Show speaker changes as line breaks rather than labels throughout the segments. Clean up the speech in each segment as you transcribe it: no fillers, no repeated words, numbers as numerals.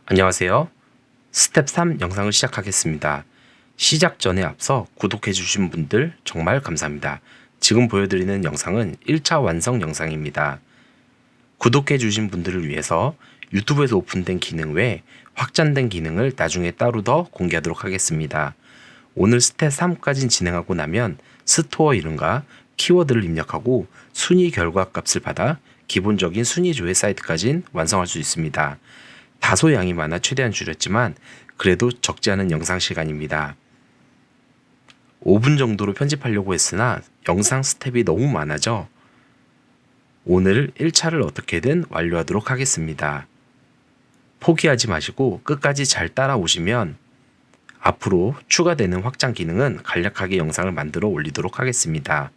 안녕하세요. 스텝 3 영상을 시작하겠습니다. 시작 전에 앞서 구독해주신 분들 정말 감사합니다. 지금 보여드리는 영상은 1차 완성 영상입니다. 구독해주신 분들을 위해서 유튜브에서 오픈된 기능 외에 확장된 기능을 나중에 따로 더 공개하도록 하겠습니다. 오늘 스텝 3까지 진행하고 나면 스토어 이름과 키워드를 입력하고 순위 결과 값을 받아 기본적인 순위 조회 사이트까지 완성할 수 있습니다. 다소 양이 많아 최대한 줄였지만 그래도 적지 않은 영상 시간입니다. 5분 정도로 편집하려고 했으나 영상 스텝이 너무 많아져 오늘 1차를 어떻게든 완료하도록 하겠습니다. 포기하지 마시고 끝까지 잘 따라오시면 앞으로 추가되는 확장 기능은 간략하게 영상을 만들어 올리도록 하겠습니다.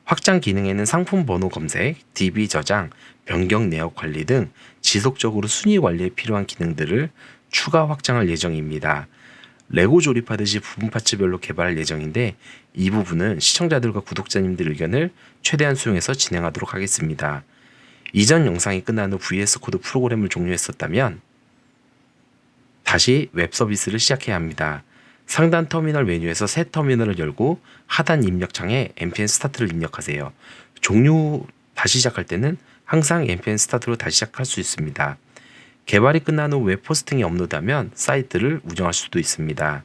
확장 기능에는 상품 번호 검색, DB 저장, 변경 내역 관리 등 지속적으로 순위 관리에 필요한 기능들을 추가 확장할 예정입니다. 레고 조립하듯이 부분 파츠별로 개발할 예정인데 이 부분은 시청자들과 구독자님들 의견을 최대한 수용해서 진행하도록 하겠습니다. 이전 영상이 끝난 후 VS 코드 프로그램을 종료했었다면 다시 웹 서비스를 시작해야 합니다. 상단 터미널 메뉴에서 새 터미널을 열고 하단 입력창에 npm 스타트를 입력하세요. 종료 다시 시작할 때는 항상 npm 스타트로 다시 시작할 수 있습니다. 개발이 끝난 후 웹 포스팅에 업로드하면 사이트를 운영할 수도 있습니다.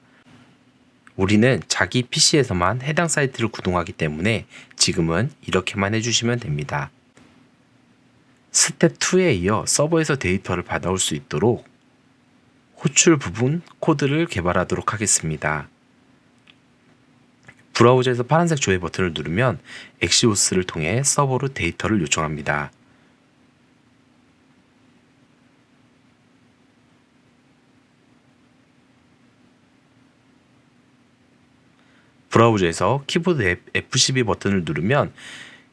우리는 자기 PC에서만 해당 사이트를 구동하기 때문에 지금은 이렇게만 해주시면 됩니다. 스텝 2에 이어 서버에서 데이터를 받아올 수 있도록 호출 부분 코드를 개발하도록 하겠습니다. 브라우저에서 파란색 조회 버튼을 누르면 엑시오스를 통해 서버로 데이터를 요청합니다. 브라우저에서 키보드 F12 버튼을 누르면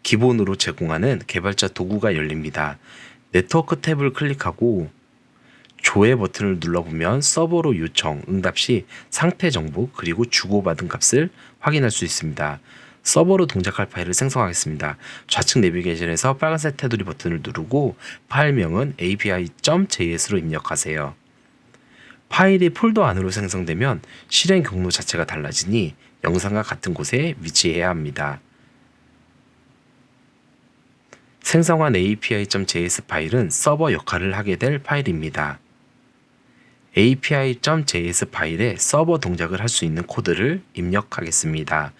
기본으로 제공하는 개발자 도구가 열립니다. 네트워크 탭을 클릭하고 조회 버튼을 눌러보면 서버로 요청, 응답 시 상태 정보 그리고 주고받은 값을 확인할 수 있습니다. 서버로 동작할 파일을 생성하겠습니다. 좌측 내비게이션에서 빨간색 테두리 버튼을 누르고 파일명은 api.js로 입력하세요. 파일이 폴더 안으로 생성되면 실행 경로 자체가 달라지니 영상과 같은 곳에 위치해야 합니다. 생성한 api.js 파일은 서버 역할을 하게 될 파일입니다. api.js 파일에 서버 동작을 할 수 있는 코드를 입력하겠습니다.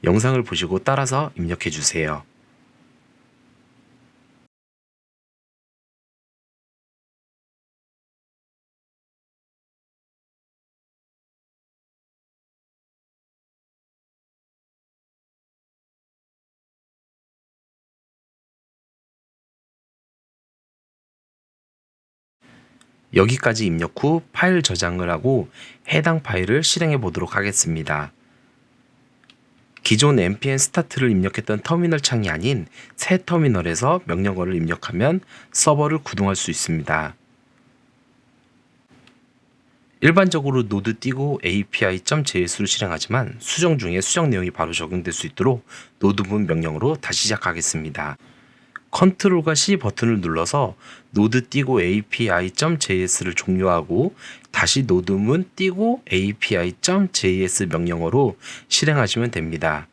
영상을 보시고 따라서 입력해 주세요. 여기까지 입력 후 파일 저장을 하고 해당 파일을 실행해 보도록 하겠습니다. 기존 npm 스타트를 입력했던 터미널 창이 아닌 새 터미널에서 명령어를 입력하면 서버를 구동할 수 있습니다. 일반적으로 노드 띄고 api.js를 실행하지만 수정 중에 수정 내용이 바로 적용될 수 있도록 노드문 명령으로 다시 시작하겠습니다. 컨트롤과 C 버튼을 눌러서 노드 띄고 api.js를 종료하고 다시 노드문 띄고 api.js 명령어로 실행하시면 됩니다.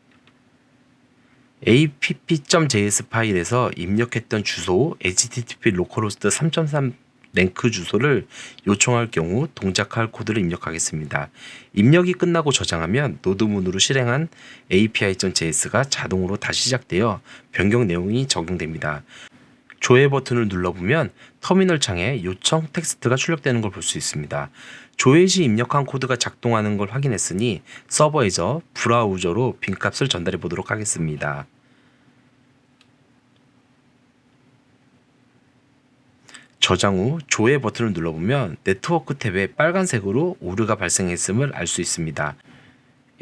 app.js 파일에서 입력했던 주소 http localhost 3.3 랭크 주소를 요청할 경우 동작할 코드를 입력하겠습니다. 입력이 끝나고 저장하면 노드문으로 실행한 api.js가 자동으로 다시 시작되어 변경 내용이 적용됩니다. 조회 버튼을 눌러보면 터미널 창에 요청 텍스트가 출력되는 걸 볼 수 있습니다. 조회 시 입력한 코드가 작동하는 걸 확인했으니 서버에서 브라우저로 빈값을 전달해 보도록 하겠습니다. 저장 후 조회 버튼을 눌러보면 네트워크 탭에 빨간색으로 오류가 발생했음을 알 수 있습니다.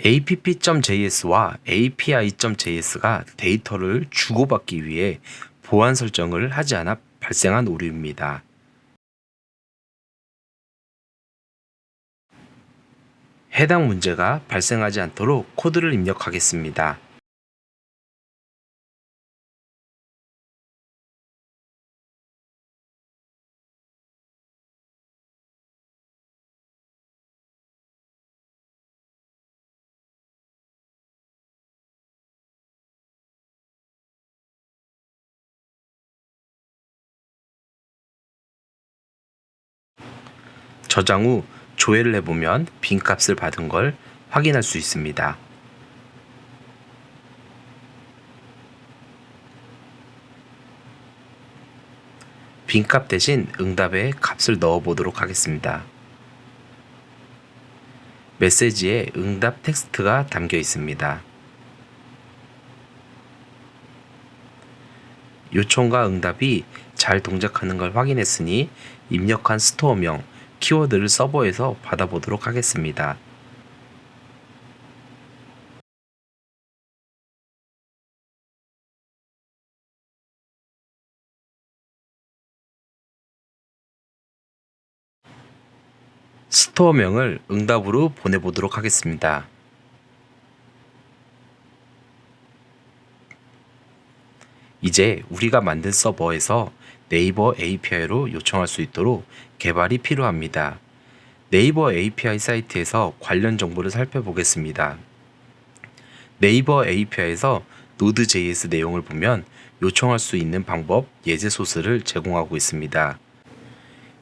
app.js와 api.js가 데이터를 주고받기 위해 보안 설정을 하지 않아 발생한 오류입니다. 해당 문제가 발생하지 않도록 코드를 입력하겠습니다. 저장 후 조회를 해보면 빈값을 받은 걸 확인할 수 있습니다. 빈값 대신 응답에 값을 넣어 보도록 하겠습니다. 메시지에 응답 텍스트가 담겨 있습니다. 요청과 응답이 잘 동작하는 걸 확인했으니 입력한 스토어명, 키워드를 서버에서 받아보도록 하겠습니다. 스토어명을 응답으로 보내보도록 하겠습니다. 이제 우리가 만든 서버에서 네이버 API로 요청할 수 있도록 개발이 필요합니다. 네이버 API 사이트에서 관련 정보를 살펴보겠습니다. 네이버 API에서 Node.js 내용을 보면 요청할 수 있는 방법, 예제 소스를 제공하고 있습니다.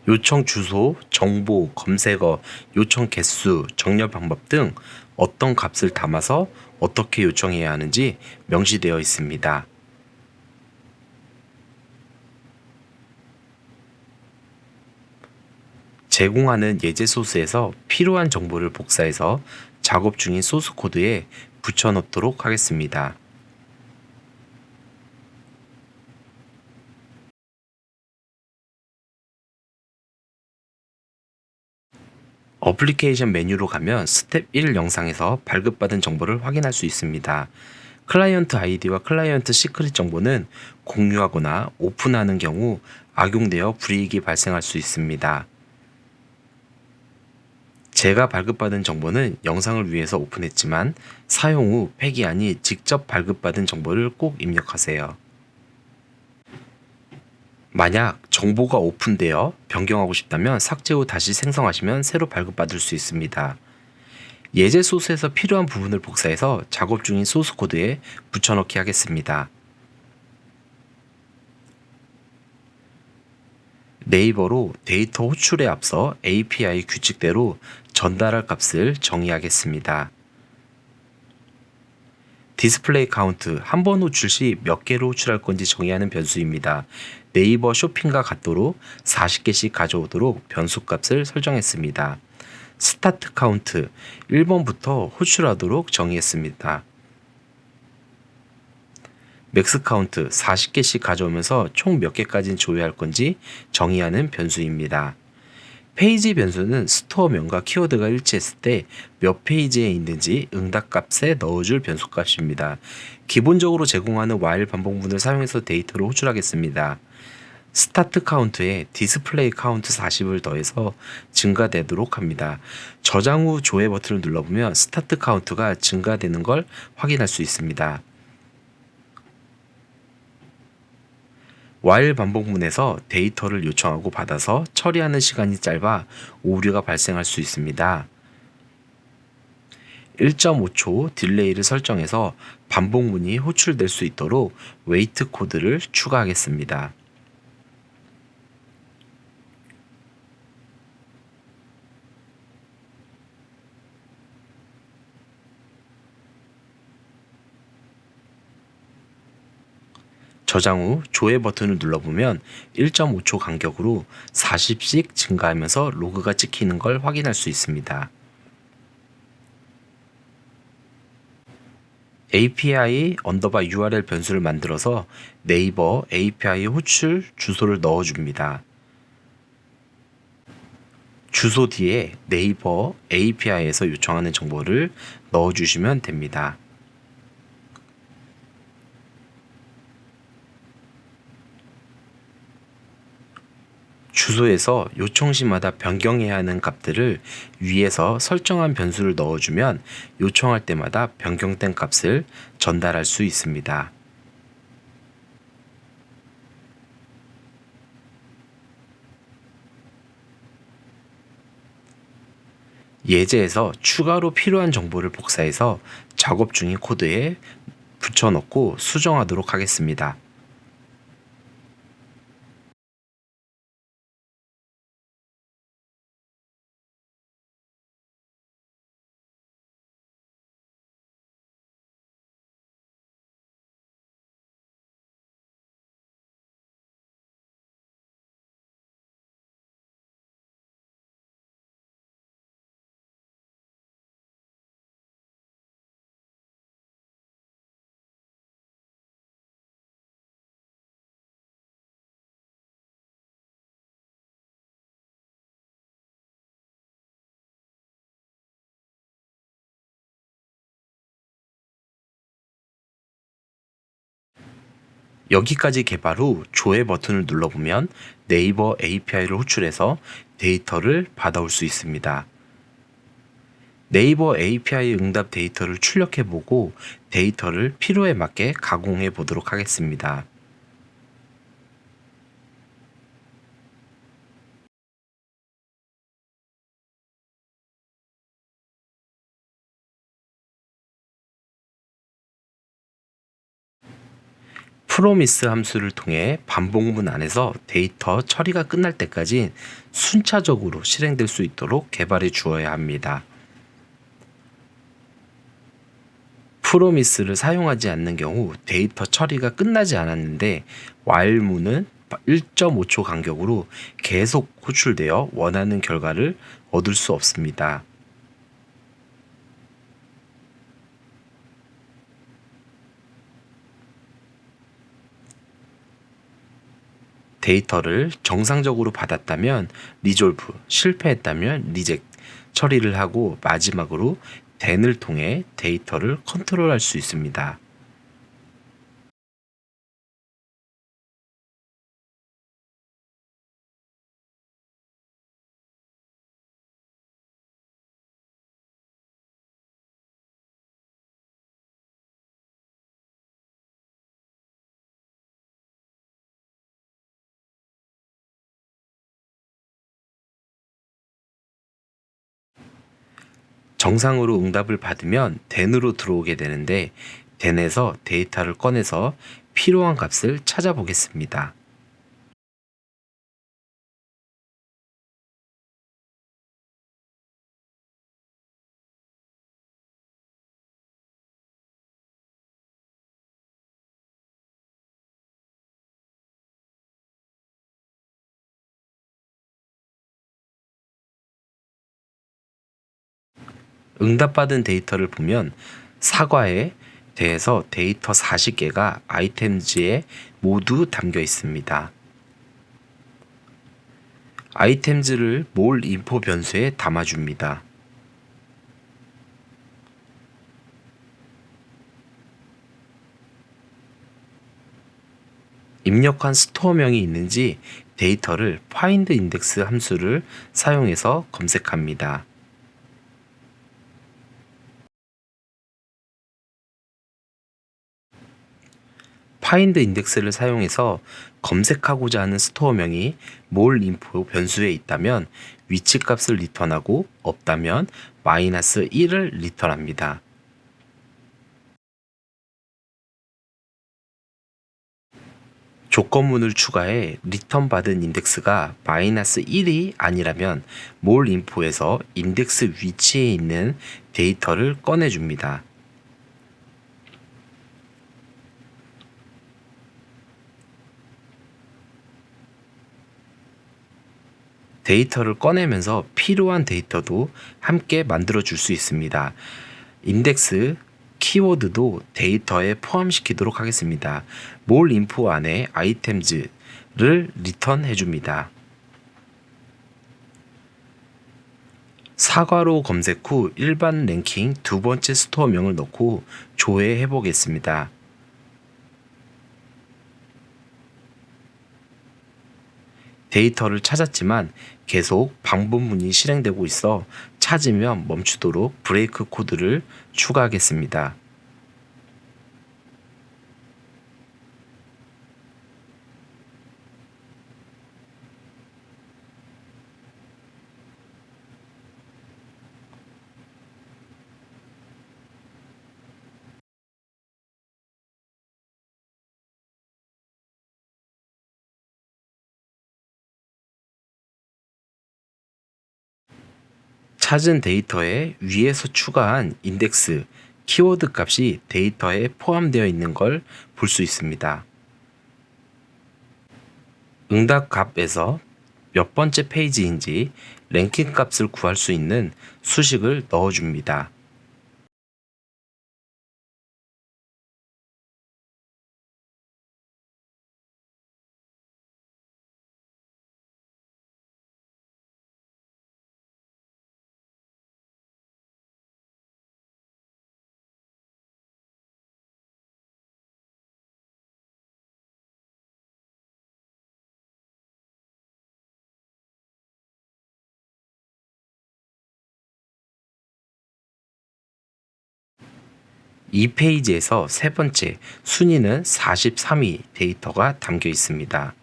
요청 주소, 정보, 검색어, 요청 개수, 정렬 방법 등 어떤 값을 담아서 어떻게 요청해야 하는지 명시되어 있습니다. 제공하는 예제 소스에서 필요한 정보를 복사해서 작업 중인 소스 코드에 붙여 넣도록 하겠습니다. 어플리케이션 메뉴로 가면 스텝 1 영상에서 발급받은 정보를 확인할 수 있습니다. 클라이언트 아이디와 클라이언트 시크릿 정보는 공유하거나 오픈하는 경우 악용되어 불이익이 발생할 수 있습니다. 제가 발급받은 정보는 영상을 위해서 오픈했지만 사용 후 폐기하니 직접 발급받은 정보를 꼭 입력하세요. 만약 정보가 오픈되어 변경하고 싶다면 삭제 후 다시 생성하시면 새로 발급받을 수 있습니다. 예제 소스에서 필요한 부분을 복사해서 작업 중인 소스 코드에 붙여넣기 하겠습니다. 네이버로 데이터 호출에 앞서 API 규칙대로 전달할 값을 정의하겠습니다. 디스플레이 카운트 한 번 호출 시 몇 개로 호출할 건지 정의하는 변수입니다. 네이버 쇼핑과 같도록 40개씩 가져오도록 변수값을 설정했습니다. 스타트 카운트 1번부터 호출하도록 정의했습니다. 맥스 카운트 40개씩 가져오면서 총 몇 개까지 조회할 건지 정의하는 변수입니다. 페이지 변수는 스토어명과 키워드가 일치했을 때 몇 페이지에 있는지 응답값에 넣어줄 변수값입니다. 기본적으로 제공하는 while 반복문을 사용해서 데이터를 호출하겠습니다. 스타트 카운트에 디스플레이 카운트 40을 더해서 증가되도록 합니다. 저장 후 조회 버튼을 눌러보면 스타트 카운트가 증가되는 걸 확인할 수 있습니다. while 반복문에서 데이터를 요청하고 받아서 처리하는 시간이 짧아 오류가 발생할 수 있습니다. 1.5초 딜레이를 설정해서 반복문이 호출될 수 있도록 웨이트 코드를 추가하겠습니다. 저장 후 조회 버튼을 눌러보면 1.5초 간격으로 40씩 증가하면서 로그가 찍히는 걸 확인할 수 있습니다. API URL 변수를 만들어서 네이버 API 호출 주소를 넣어줍니다. 주소 뒤에 네이버 API에서 요청하는 정보를 넣어주시면 됩니다. 주소에서 요청 시마다 변경해야 하는 값들을 위에서 설정한 변수를 넣어주면 요청할 때마다 변경된 값을 전달할 수 있습니다. 예제에서 추가로 필요한 정보를 복사해서 작업 중인 코드에 붙여넣고 수정하도록 하겠습니다. 여기까지 개발 후 조회 버튼을 눌러보면 네이버 API를 호출해서 데이터를 받아올 수 있습니다. 네이버 API 응답 데이터를 출력해보고 데이터를 필요에 맞게 가공해 보도록 하겠습니다. 프로미스 함수를 통해 반복문 안에서 데이터 처리가 끝날 때까지 순차적으로 실행될 수 있도록 개발해 주어야 합니다. 프로미스를 사용하지 않는 경우 데이터 처리가 끝나지 않았는데 while문은 1.5초 간격으로 계속 호출되어 원하는 결과를 얻을 수 없습니다. 데이터를 정상적으로 받았다면 리졸브, 실패했다면 리젝트 처리를 하고 마지막으로 then을 통해 데이터를 컨트롤할 수 있습니다. 정상으로 응답을 받으면 then으로 들어오게 되는데 then에서 데이터를 꺼내서 필요한 값을 찾아보겠습니다. 응답받은 데이터를 보면 사과에 대해서 데이터 40개가 아이템즈에 모두 담겨 있습니다. 아이템즈를 몰 인포 변수에 담아줍니다. 입력한 스토어명이 있는지 데이터를 find index 함수를 사용해서 검색합니다. find index를 사용해서 검색하고자 하는 스토어명이 몰 인포 변수에 있다면 위치 값을 리턴하고 없다면 마이너스 1을 리턴합니다. 조건문을 추가해 리턴 받은 인덱스가 마이너스 1이 아니라면 몰 인포에서 인덱스 위치에 있는 데이터를 꺼내줍니다. 데이터를 꺼내면서 필요한 데이터도 함께 만들어 줄 수 있습니다. 인덱스 키워드도 데이터에 포함시키도록 하겠습니다. 몰 인포 안에 아이템즈를 리턴해 줍니다. 사과로 검색 후 일반 랭킹 두 번째 스토어명을 넣고 조회해 보겠습니다. 데이터를 찾았지만 계속 반복문이 실행되고 있어 찾으면 멈추도록 브레이크 코드를 추가하겠습니다. 찾은 데이터에 위에서 추가한 인덱스, 키워드 값이 데이터에 포함되어 있는 걸 볼 수 있습니다. 응답 값에서 몇 번째 페이지인지 랭킹 값을 구할 수 있는 수식을 넣어줍니다. 이 페이지에서 세 번째 순위는 43위 데이터가 담겨 있습니다.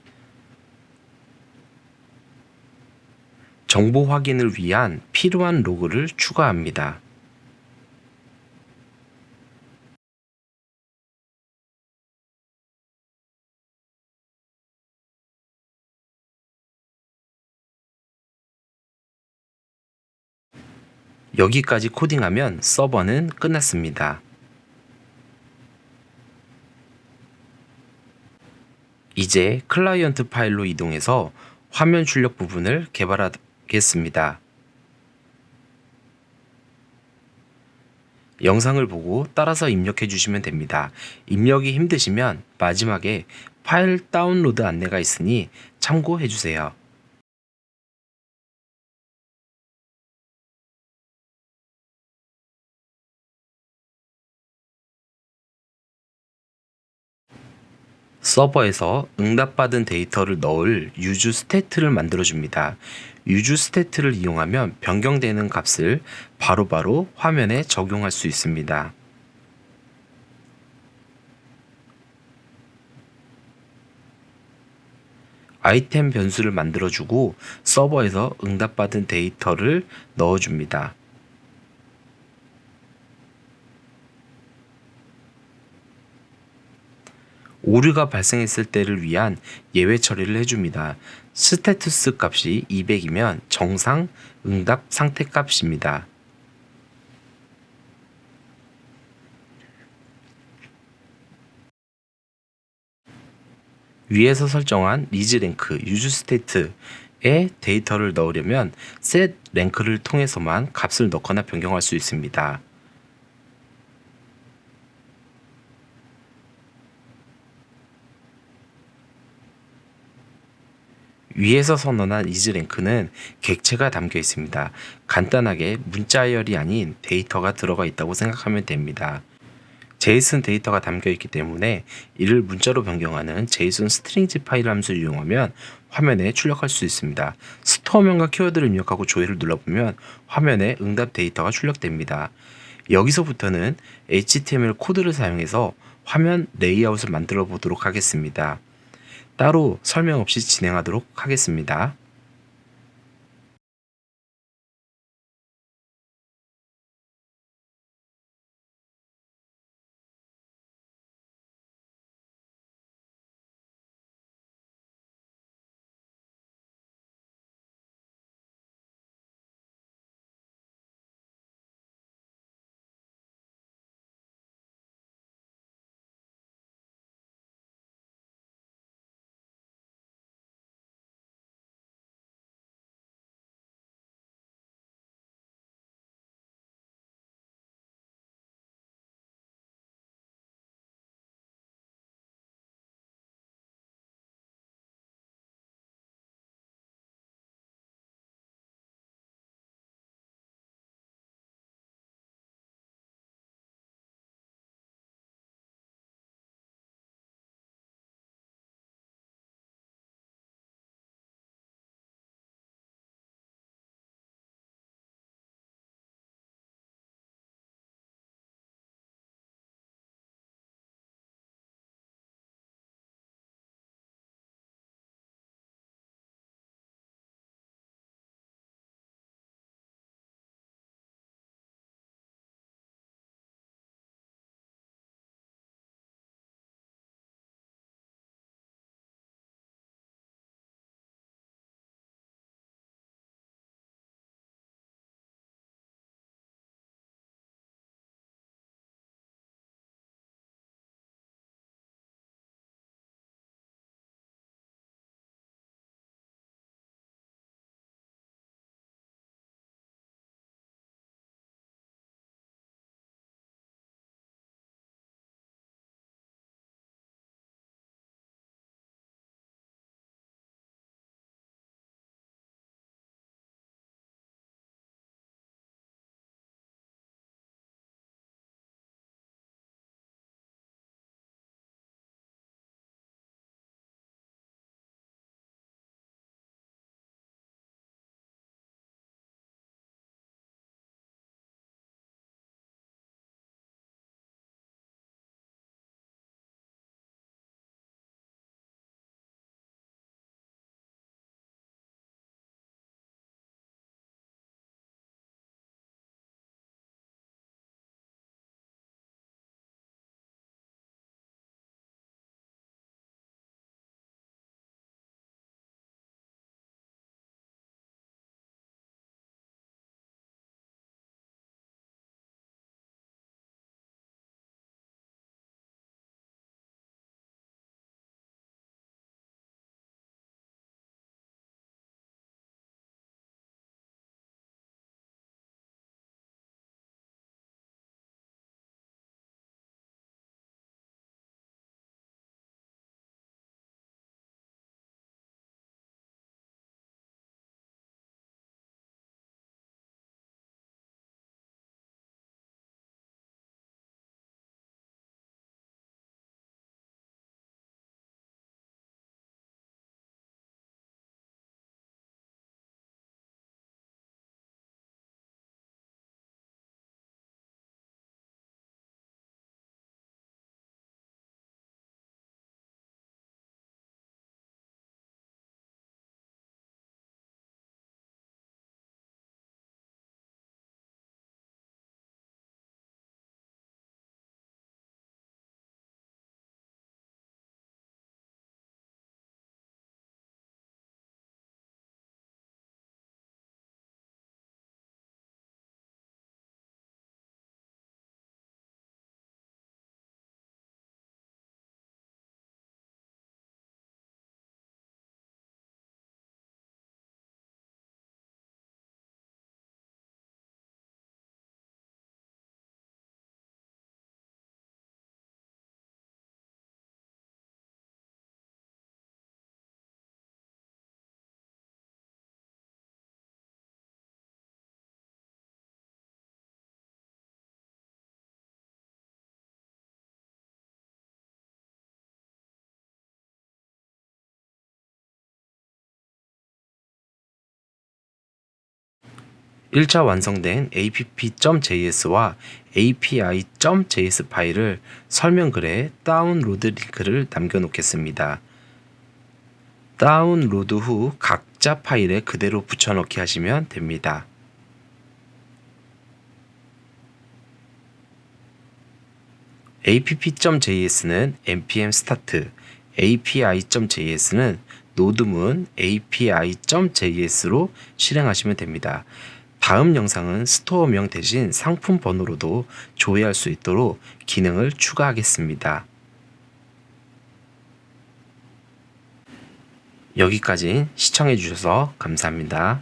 정보 확인을 위한 필요한 로그를 추가합니다. 여기까지 코딩하면 서버는 끝났습니다. 이제 클라이언트 파일로 이동해서 화면 출력 부분을 개발하겠습니다. 영상을 보고 따라서 입력해 주시면 됩니다. 입력이 힘드시면 마지막에 파일 다운로드 안내가 있으니 참고해 주세요. 서버에서 응답받은 데이터를 넣을 유즈 스태트를 만들어줍니다. 유즈 스태트를 이용하면 변경되는 값을 바로바로 화면에 적용할 수 있습니다. 아이템 변수를 만들어주고 서버에서 응답받은 데이터를 넣어줍니다. 오류가 발생했을 때를 위한 예외 처리를 해줍니다. 스테투스 값이 200이면 정상 응답 상태 값입니다. 위에서 설정한 리즈 랭크 유즈 스테이트에 데이터를 넣으려면 set 랭크를 통해서만 값을 넣거나 변경할 수 있습니다. 위에서 선언한 이즈랭크는 객체가 담겨 있습니다. 간단하게 문자열이 아닌 데이터가 들어가 있다고 생각하면 됩니다. 제이슨 데이터가 담겨 있기 때문에 이를 문자로 변경하는 제이슨 스트링즈 파일 함수를 이용하면 화면에 출력할 수 있습니다. 스토어명과 키워드를 입력하고 조회를 눌러보면 화면에 응답 데이터가 출력됩니다. 여기서부터는 HTML 코드를 사용해서 화면 레이아웃을 만들어 보도록 하겠습니다. 따로 설명 없이 진행하도록 하겠습니다. 1차 완성된 app.js와 api.js 파일을 설명글에 다운로드 링크를 남겨놓겠습니다. 다운로드 후 각자 파일에 그대로 붙여넣기 하시면 됩니다. app.js는 npm start, api.js는 노드문 api.js로 실행하시면 됩니다. 다음 영상은 스토어명 대신 상품 번호로도 조회할 수 있도록 기능을 추가하겠습니다. 여기까지 시청해 주셔서 감사합니다.